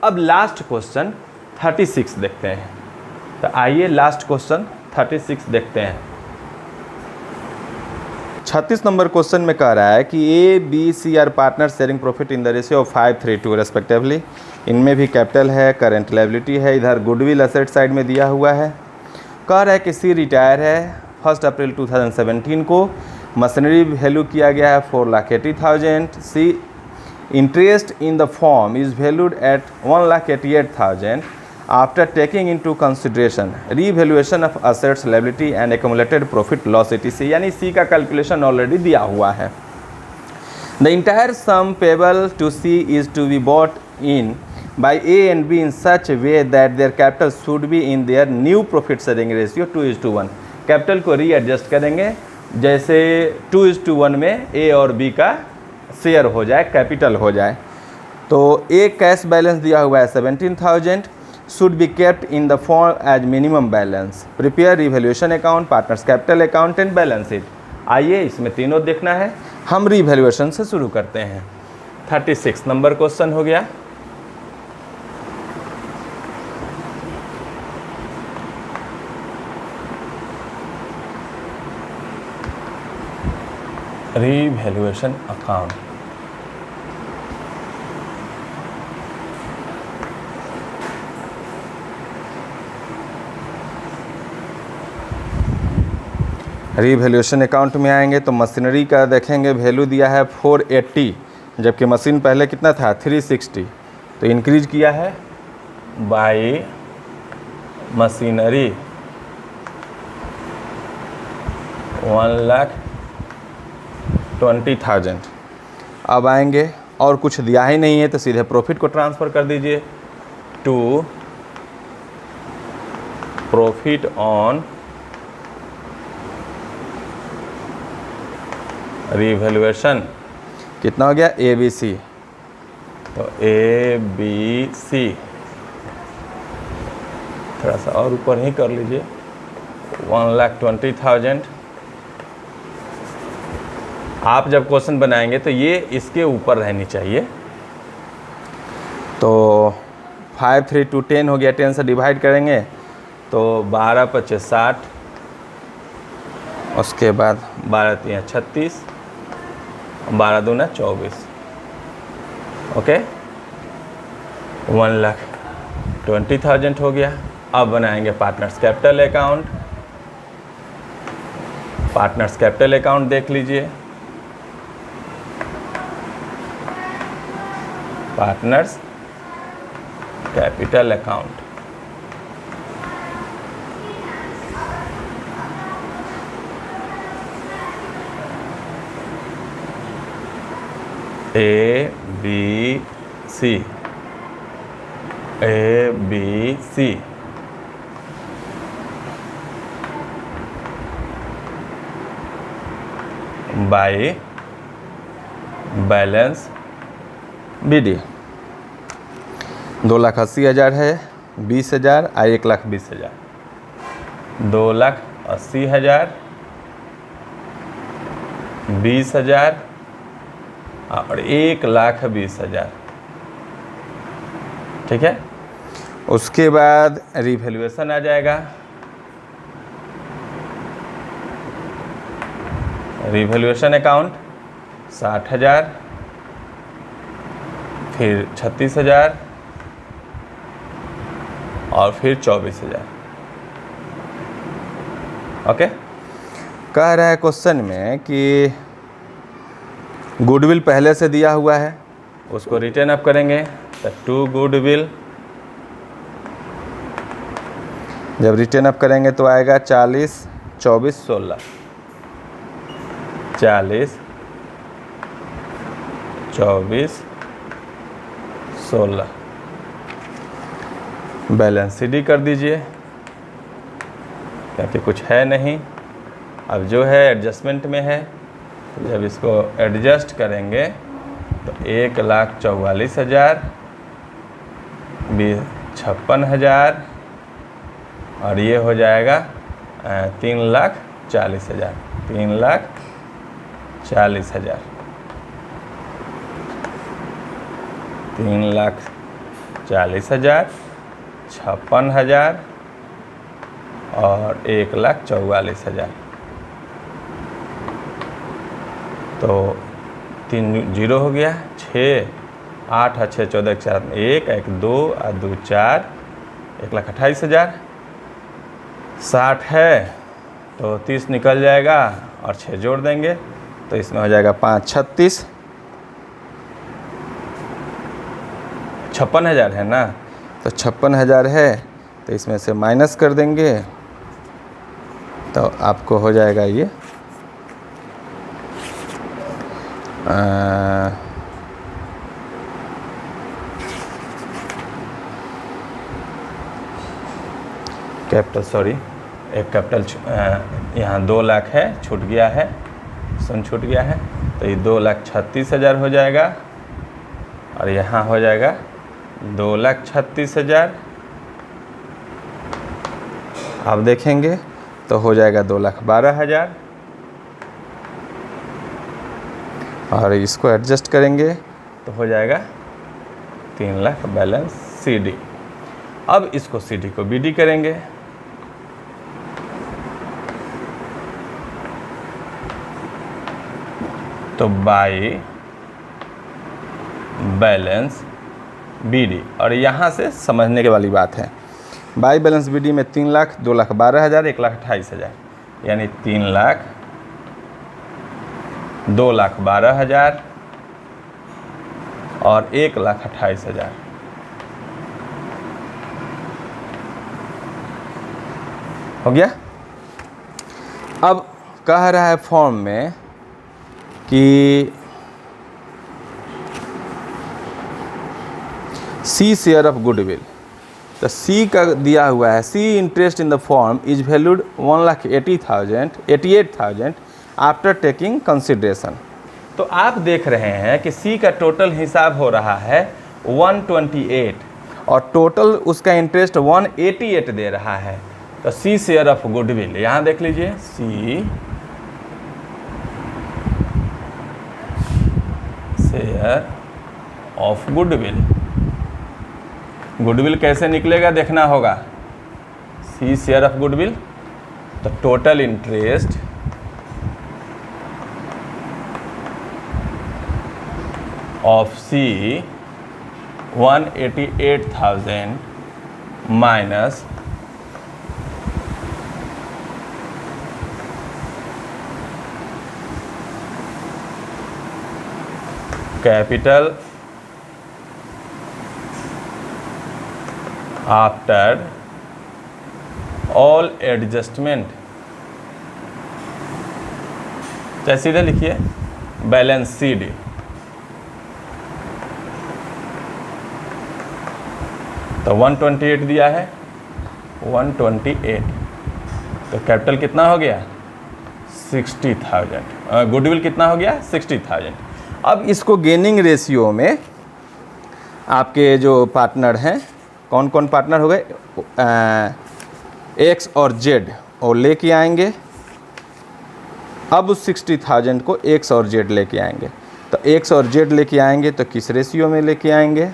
अब लास्ट क्वेश्चन 36 देखते हैं। तो आइए लास्ट क्वेश्चन 36 देखते हैं। 36 नंबर क्वेश्चन में कह रहा है कि A B C R partner sharing profit in the ratio of 5:3:2 respectively. इनमें भी कैपिटल है, करंट लायबिलिटी है, इधर गुडविल असेट साइड में दिया हुआ है। कह रहा है कि सी रिटायर है 1 अप्रैल 2017 को, मशीनरी वैल्यू किया गया है 4,80,000। C interest in the firm is valued at 1,88,000 after taking into consideration revaluation of assets liability and accumulated profit loss etc। यानी सी का कैलकुलेशन ऑलरेडी दिया हुआ है। The entire sum payable to C is to be brought in by A and B in such a way that their capital should be in their new profit sharing ratio 2:1। Capital को रीएडजस्ट करेंगे जैसे 2:1 में A और B का शेयर हो जाए, कैपिटल हो जाए। तो A कैश बैलेंस दिया हुआ है 17,000, should be kept in the form as minimum balance, prepare revaluation account, partners capital account and balance sheet। आइए इसमें तीनों देखना है। हम रिवैल्यूएशन से शुरू करते हैं। 36 नंबर क्वेश्चन हो गया। Revaluation account. रिवैल्यूएशन अकाउंट में आएंगे तो मशीनरी का देखेंगे वैल्यू दिया है 480, जबकि मशीन पहले कितना था 360, तो इंक्रीज किया है बाय मशीनरी 1,20,000। अब आएंगे और कुछ दिया ही नहीं है तो सीधे प्रॉफिट को ट्रांसफ़र कर दीजिए टू प्रॉफिट ऑन रिवैल्यूएशन। कितना हो गया ABC, तो ABC थोड़ा सा और ऊपर ही कर लीजिए 1,20,000। आप जब क्वेश्चन बनाएंगे तो ये इसके ऊपर रहनी चाहिए। तो 5 3 2 10 हो गया, 10 से डिवाइड करेंगे तो 12 5 60, उसके बाद 12 3 36, 12 2 24। ओके 1,20,000 हो गया। अब बनाएंगे partners capital account. Partners capital account देख लीजिए। Partners capital account ABC by balance BD। 2,80,000 है, 20,000 और 1,20,000। 2,80,000, 20,000 और 1,20,000। ठीक है, उसके बाद रिवैल्यूएशन आ जाएगा। रिवैल्यूएशन अकाउंट 60,000 फिर 36,000 और फिर 24,000। ओके, कह रहा है क्वेश्चन में कि गुडविल पहले से दिया हुआ है, उसको रिटर्न अप करेंगे तो टू गुडविल, जब रिटर्न अप करेंगे तो आएगा 40, 24, 16, 40, 24, 16। बैलेंस सीडी कर दीजिए क्योंकि कुछ है नहीं, अब जो है एडजस्टमेंट में है। तो जब इसको एडजस्ट करेंगे तो 1,44,000, 56,000 और ये हो जाएगा 3,40,000, 3,40,000, 3,40,000, 56,000 और 1,44,000। तो 3 जीरो हो गया, 6, 8, 6, 14, 4, 1, 1, 2, 2, 4, 1,28,000। 60 है तो 30 निकल जाएगा और 6 जोड़ देंगे तो इसमें हो जाएगा 5, 36, 56,000 है ना, तो 56,000 है तो इसमें से माइनस कर देंगे तो आपको हो जाएगा ये कैपिटल, सॉरी एक कैपिटल यहाँ 2 लाख है, छूट गया है, सुन छूट गया है, तो ये 2,36,000 हो जाएगा और यहाँ हो जाएगा 2,36,000। आप देखेंगे तो हो जाएगा 2,12,000 और इसको एडजस्ट करेंगे तो हो जाएगा 3 लाख बैलेंस सीडी। अब इसको सीडी को बीडी करेंगे तो बाई बैलेंस बीडी, और यहाँ से समझने के वाली बात है, बाई बैलेंस बीडी में 3 लाख, 2,12,000, 1,28,000, यानी 3 लाख, 2,12,000 और 1,28,000। हो गया। अब कह रहा है फॉर्म में कि सी शेयर ऑफ गुडविल, तो सी का दिया हुआ है, C interest in the firm is valued 1,88,000 after taking consideration. तो आप देख रहे हैं कि सी का टोटल हिसाब हो रहा है 128 और टोटल उसका इंटरेस्ट 188 दे रहा है। तो सी शेयर ऑफ गुडविल, यहाँ देख लीजिए, C share of goodwill, goodwill कैसे निकलेगा देखना होगा। सी शेयर ऑफ गुडविल, तो total interest of C 188,000 minus capital after all adjustment, चाहे सीधे लिखिए बैलेंस सीडी। तो 128 दिया है, 128, तो कैपिटल कितना हो गया 60,000, गुडविल कितना हो गया 60,000। अब इसको गेनिंग रेशियो में आपके जो पार्टनर हैं, कौन कौन पार्टनर हो गए, एक्स और जेड, और लेके आएंगे। अब उस 60,000 को एक्स और जेड लेके आएंगे, तो एक्स और जेड लेके आएंगे तो किस रेशियो में लेके आएंगे,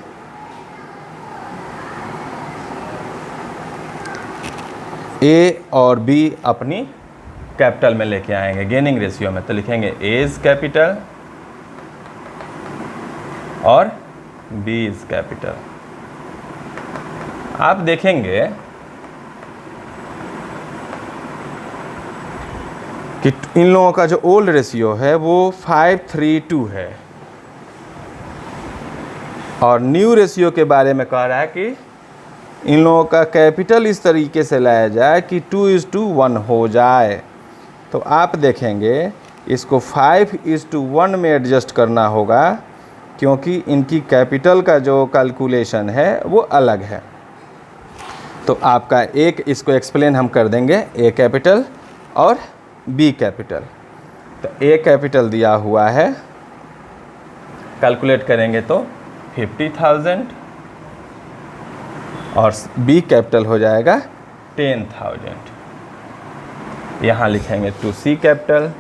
ए और बी अपनी कैपिटल में लेके आएंगे गेनिंग रेशियो में। तो लिखेंगे ए इज कैपिटल और बी इज कैपिटल। आप देखेंगे कि इन लोगों का जो ओल्ड रेशियो है वो 5:3:2 है, और न्यू रेशियो के बारे में कह रहा है कि इन लोगों का कैपिटल इस तरीके से लाया जाए कि 2:1 हो जाए। तो आप देखेंगे इसको 5:1 में एडजस्ट करना होगा, क्योंकि इनकी कैपिटल का जो कैलकुलेशन है वो अलग है। तो आपका एक इसको एक्सप्लेन हम कर देंगे, ए कैपिटल और बी कैपिटल। तो ए कैपिटल दिया हुआ है, कैलकुलेट करेंगे तो 50,000, और बी कैपिटल हो जाएगा 10,000। यहाँ लिखेंगे टू सी कैपिटल,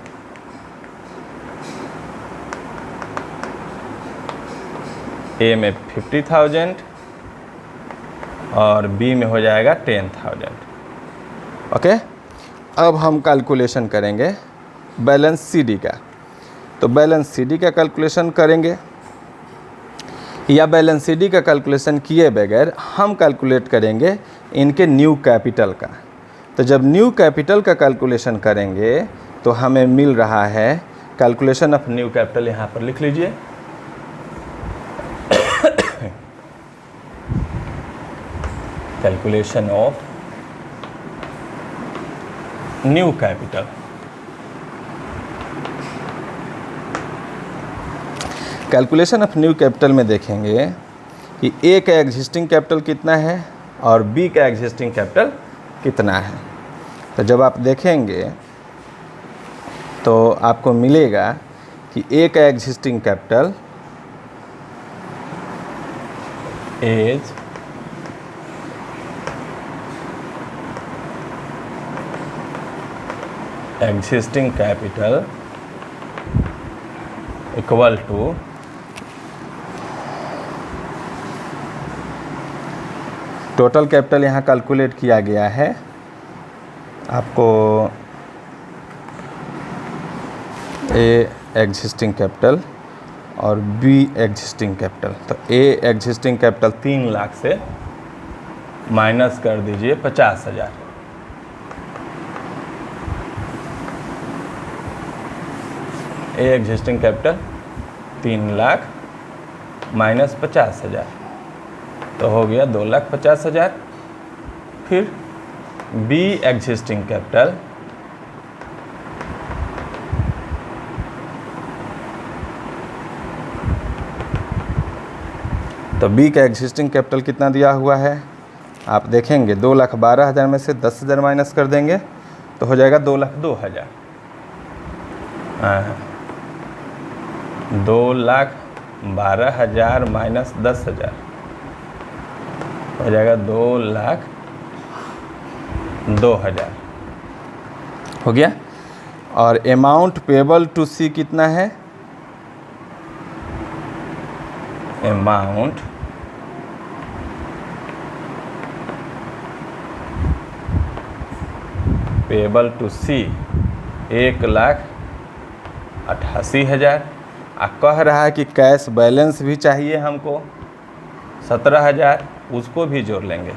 ए में 50,000 और बी में हो जाएगा 10,000। ओके, अब हम कैलकुलेशन करेंगे बैलेंस सीडी का। तो बैलेंस सीडी का कैलकुलेशन करेंगे, या बैलेंस सीडी का कैलकुलेशन किए बगैर हम कैलकुलेट करेंगे इनके न्यू कैपिटल का। तो जब न्यू कैपिटल का कैलकुलेशन करेंगे तो हमें मिल रहा है कैलकुलेशन ऑफ न्यू कैपिटल, यहाँ पर लिख लीजिए। Calculation of new capital. Calculation of new capital में देखेंगे कि ए का एग्जिस्टिंग कैपिटल कितना है और बी का एग्जिस्टिंग कैपिटल कितना है। तो जब आप देखेंगे तो आपको मिलेगा कि ए का existing capital is existing capital equal to total capital. यहाँ कैलकुलेट किया गया है आपको ए एग्जिस्टिंग कैपिटल और बी एग्जिस्टिंग कैपिटल। तो ए एग्जिस्टिंग कैपिटल 3 लाख से माइनस कर दीजिए 50,000। ए एग्जिस्टिंग कैपिटल 3 लाख माइनस 50,000, तो हो गया 2,50,000। फिर बी एग्जिस्टिंग कैपिटल तो बी का एग्जिस्टिंग कैपिटल कितना दिया हुआ है आप देखेंगे 2,12,000 में से 10,000 माइनस कर देंगे तो हो जाएगा 2,02,000। 2,12,000 माइनस 10,000 हो जाएगा 2,02,000 हो गया। और अमाउंट पेबल टू सी कितना है, अमाउंट पेबल टू सी 1,88,000। कह रहा है कि कैश बैलेंस भी चाहिए हमको 17,000, उसको भी जोड़ लेंगे।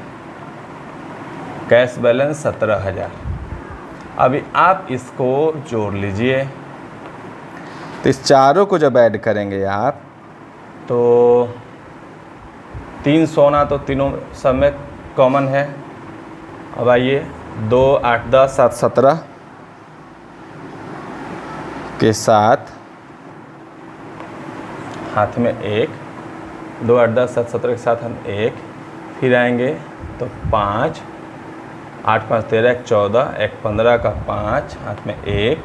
Cash balance 17,000। अभी आप इसको जोड़ लीजिए। तो इस चारों को जब ऐड करेंगे आप तो 3 सोना तो तीनों सब में कॉमन है। अब आइए 2, 8, 10, 7, 17 के साथ हाथ में 1, 2, 8, 10, 7, 17 के साथ हम 1, फिर आएंगे तो 5, 8, 5, 13, 1, 14, 1, 15 का 5 हाथ में 1,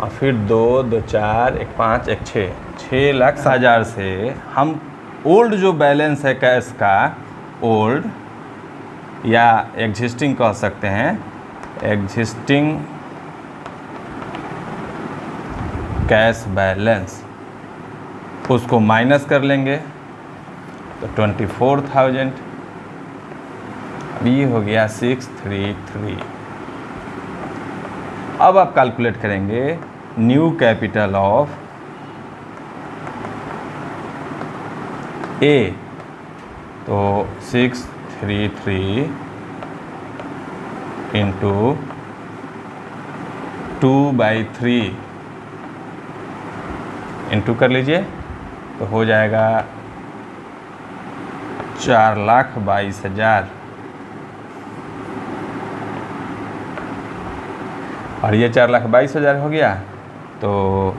और फिर 2, 2, 4, 1, 5, 1, 6,00,000 से हम ओल्ड जो बैलेंस है कैश का, ओल्ड या एग्जिस्टिंग कह सकते हैं, एग्जिस्टिंग कैश बैलेंस, उसको माइनस कर लेंगे तो 24,000। ये हो गया 633। अब आप कैलकुलेट करेंगे न्यू कैपिटल ऑफ ए, तो 633 इंटू 2/3 इंटू कर लीजिए, तो हो जाएगा 4,22,000। और ये 4,22,000 हो गया, तो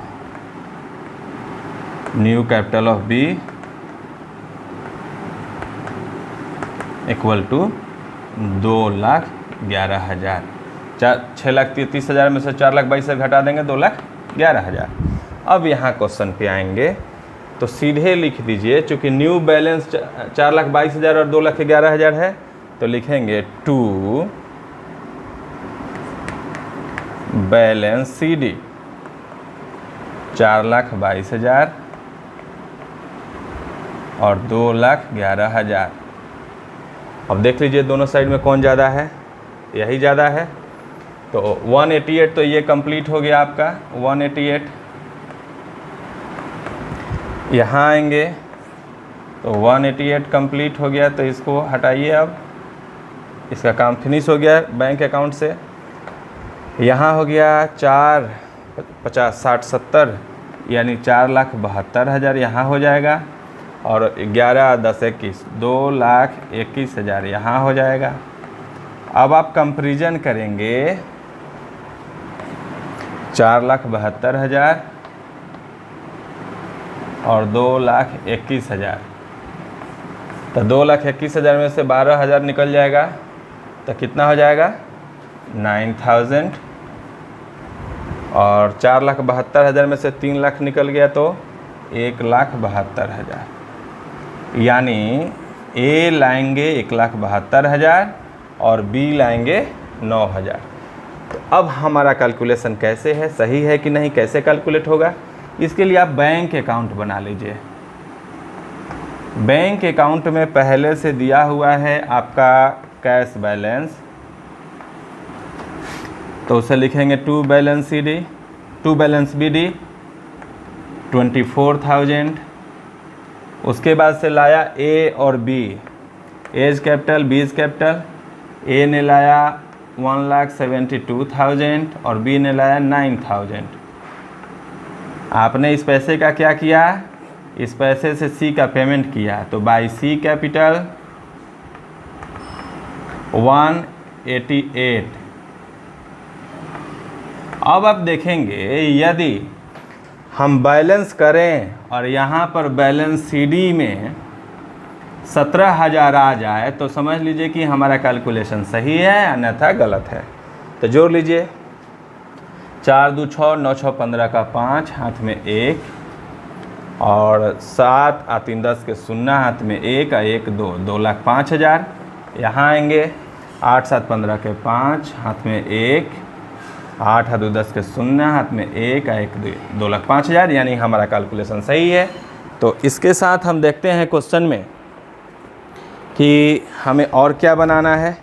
new capital of B equal to 2,11,000। 6,33,000 में से 4,22,000 घटा देंगे, 2,11,000। अब यहाँ क्वेश्चन पे आएंगे तो सीधे लिख दीजिए, चूँकि न्यू बैलेंस 4,22,000 और 2,11,000 है, तो लिखेंगे टू बैलेंस सी डी 4,22,000 और 2,11,000। अब देख लीजिए दोनों साइड में कौन ज़्यादा है, यही ज़्यादा है। तो 188, तो ये कंप्लीट हो गया आपका 188। यहाँ आएंगे तो 188 कंप्लीट हो गया, तो इसको हटाइए। अब इसका काम फिनिश हो गया बैंक अकाउंट से। यहाँ हो गया 4, 50, 60, 70 यानी 4,72,000 यहाँ हो जाएगा। और 11, 10, 21 2,21,000 यहाँ हो जाएगा। अब आप कंपैरिजन करेंगे 4,72,000 और 2,21,000, तो 2,21,000 में से 12,000 निकल जाएगा, तो कितना हो जाएगा 9,000। और 4,72,000 में से 3 लाख निकल गया, तो 1,72,000। यानी ए लाएंगे 1,72,000 और बी लाएंगे 9,000। तो अब हमारा कैलकुलेशन कैसे है, सही है कि नहीं, कैसे कैलकुलेट होगा, इसके लिए आप बैंक अकाउंट बना लीजिए। बैंक अकाउंट में पहले से दिया हुआ है आपका कैश बैलेंस, तो उसे लिखेंगे to balance C D, to balance B D 24,000। उसके बाद से लाया ए और B, as capital B's capital. A ने लाया 1,72,000 और बी ने लाया 9,000। आपने इस पैसे का क्या किया, इस पैसे से सी का पेमेंट किया, तो बाई सी कैपिटल 188। अब आप देखेंगे यदि हम बैलेंस करें और यहाँ पर बैलेंस सीडी में 17,000 आ जाए, तो समझ लीजिए कि हमारा कैलकुलेशन सही है, अन्यथा गलत है। तो जोड़ लीजिए, 4 2 6 9 6 15 का 5 हाथ में 1 और 7 आ 3 10 के 0 हाथ में 1 आ 1 2, 2,05,000। यहाँ आएंगे 8 7 15 के 5 हाथ में 1, 8 आ 2 10 के 0 हाथ में 1 आ 1 2, 2,05,000। यानी हमारा कैलकुलेशन सही है। तो इसके साथ हम देखते हैं क्वेश्चन में कि हमें और क्या बनाना है।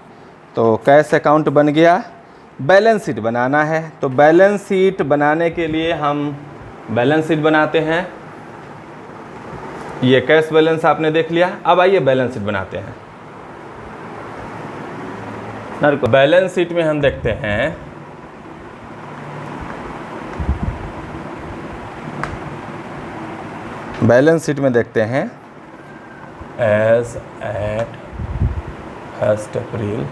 तो कैश अकाउंट बन गया, बैलेंस शीट बनाना है। तो बैलेंस शीट बनाने के लिए हम बैलेंस शीट बनाते हैं। ये कैश बैलेंस आपने देख लिया, अब आइए बैलेंस शीट बनाते हैं। बैलेंस शीट में हम देखते हैं बैलेंस शीट में देखते हैं एज एट 1 अप्रैल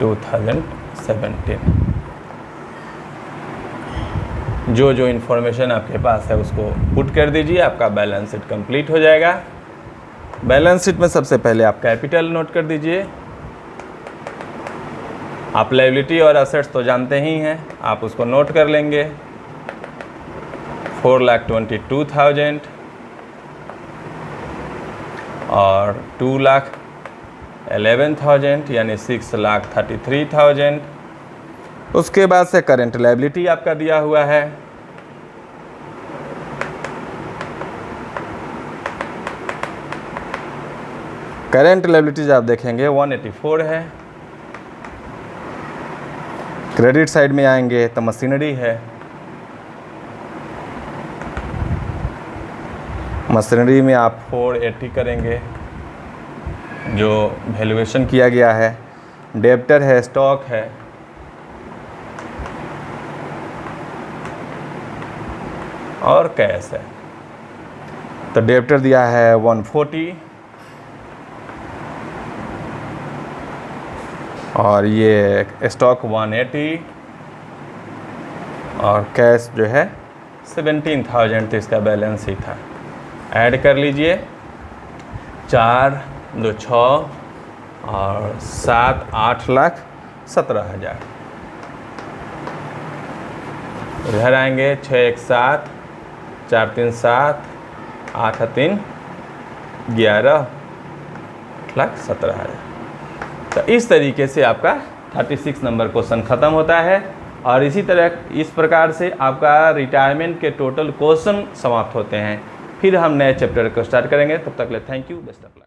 2017 जो इन्फॉर्मेशन आपके पास है उसको पुट कर दीजिए, आपका बैलेंस शीट कंप्लीट हो जाएगा। बैलेंस शीट में सबसे पहले आप कैपिटल नोट कर दीजिए। आप लायबिलिटी और असेट्स तो जानते ही हैं, आप उसको नोट कर लेंगे। 4,22,000 और 2,11,000 यानी 6,33,000। उसके बाद से करंट लायबिलिटी आपका दिया हुआ है। करंट लायबिलिटीज आप देखेंगे 184 है। क्रेडिट साइड में आएंगे तो मशीनरी है। मशीनरी में आप 480 करेंगे जो वैल्यूएशन किया गया है। डेब्टर है, स्टॉक है, और कैश है। तो डेब्टर दिया है 140 और ये स्टॉक 180 और कैश जो है 17,000, तो इसका बैलेंस ही था। ऐड कर लीजिए, 4 2 6 और 7 8,17,000। इधर आएंगे 6 1 7 4 3 7 8 3 11 8,17,000। तो इस तरीके से आपका 36 नंबर क्वेश्चन ख़त्म होता है और इसी तरह इस प्रकार से आपका रिटायरमेंट के टोटल क्वेश्चन समाप्त होते हैं। फिर हम नए चैप्टर को स्टार्ट करेंगे। तब तक के लिए thank you, best of luck.